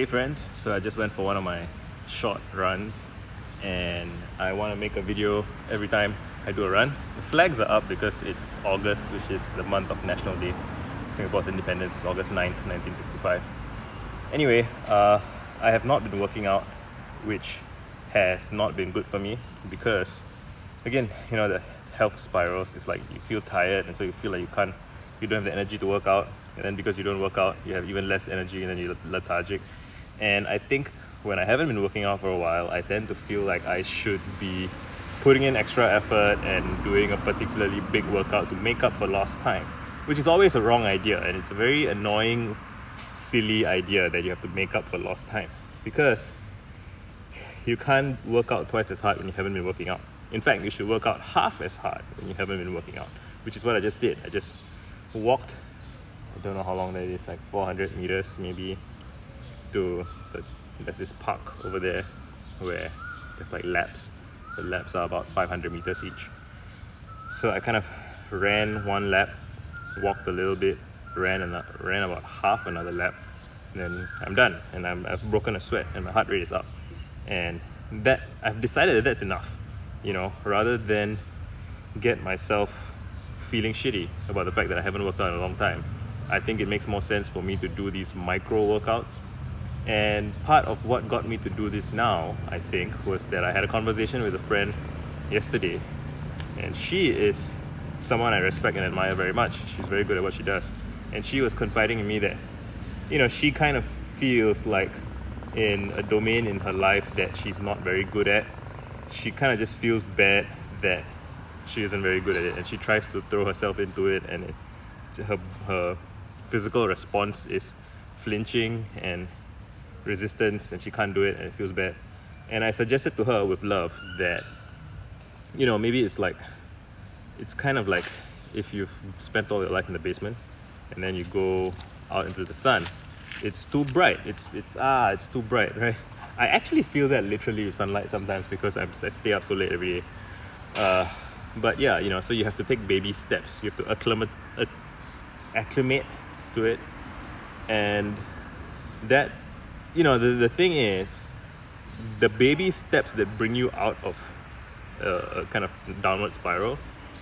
Hey friends, so I just went for one of my short runs and I want to make a video every time I do a run. The flags are up because it's August, which is the month of National Day. Singapore's independence is August 9th, 1965. Anyway, I have not been working out, which has not been good for me because, again, the health spirals. It's like you feel tired and so you feel like you don't have the energy to work out, and then because you don't work out, you have even less energy and then you're lethargic. And I think when I haven't been working out for a while, I tend to feel like I should be putting in extra effort and doing a particularly big workout to make up for lost time, which is always a wrong idea, and it's a very annoying, silly idea that you have to make up for lost time, because you can't work out twice as hard when you haven't been working out. In fact, you should work out half as hard when you haven't been working out, which is what I just did. I just walked, I don't know how long that is, like 400 meters maybe, there's this park over there where there's like laps. The laps are about 500 meters each. So I kind of ran one lap, walked a little bit, ran about half another lap, and then I'm done, and I've broken a sweat and my heart rate is up. And that I've decided that that's enough, rather than get myself feeling shitty about the fact that I haven't worked out in a long time. I think it makes more sense for me to do these micro workouts. And part of what got me to do this now, I think, was that I had a conversation with a friend yesterday, and she is someone I respect and admire very much. She's very good at what she does, and she was confiding in me that she kind of feels like in a domain in her life that she's not very good at, she kind of just feels bad that she isn't very good at it, and she tries to throw herself into it, and her physical response is flinching and resistance, and she can't do it and it feels bad. And I suggested to her with love that maybe it's kind of like if you've spent all your life in the basement and then you go out into the sun, it's too bright, it's too bright, right? I actually feel that literally with sunlight sometimes because I stay up so late every day. But yeah, so you have to take baby steps. You have to acclimate to it. And that, the thing is, the baby steps that bring you out of a kind of downward spiral,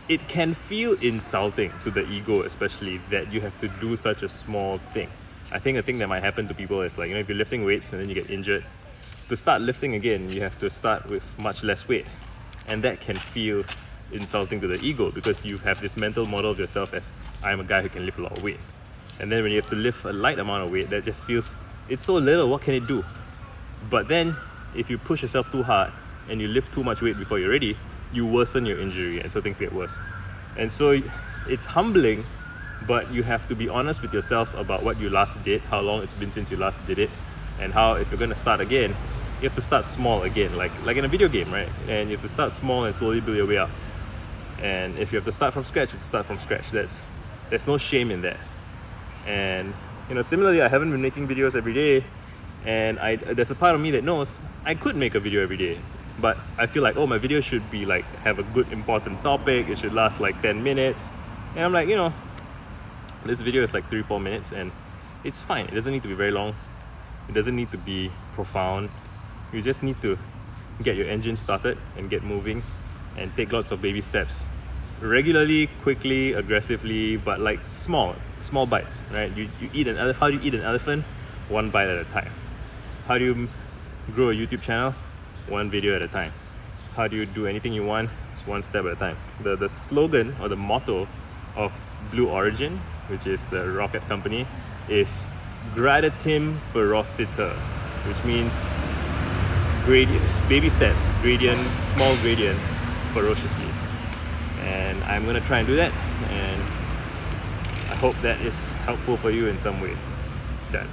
it can feel insulting to the ego, especially, that you have to do such a small thing. I think a thing that might happen to people is like, if you're lifting weights and then you get injured, to start lifting again, you have to start with much less weight. And that can feel insulting to the ego because you have this mental model of yourself as, I'm a guy who can lift a lot of weight. And then when you have to lift a light amount of weight, that just feels, it's so little, what can it do? But then if you push yourself too hard and you lift too much weight before you're ready, you worsen your injury, and so things get worse. And so it's humbling, but you have to be honest with yourself about what you last did, how long it's been since you last did it, and how, if you're going to start again, you have to start small again, like in a video game, right? And you have to start small and slowly build your way up. And if you have to start from scratch, you have to start from scratch. There's no shame in that. And similarly, I haven't been making videos every day, and there's a part of me that knows I could make a video every day, but I feel like, my video should be like, have a good important topic, it should last like 10 minutes. And I'm like, this video is like 3-4 minutes, and it's fine. It doesn't need to be very long. It doesn't need to be profound. You just need to get your engine started and get moving and take lots of baby steps. Regularly, quickly, aggressively, but like small bites, right? You eat an elephant. How do you eat an elephant? One bite at a time. How do you grow a YouTube channel? One video at a time. How do you do anything you want? It's one step at a time. The slogan or the motto of Blue Origin, which is the rocket company, is Gradatim Ferociter, which means baby steps, small gradients, ferociously. And I'm gonna try and do that, and I hope that is helpful for you in some way. Done.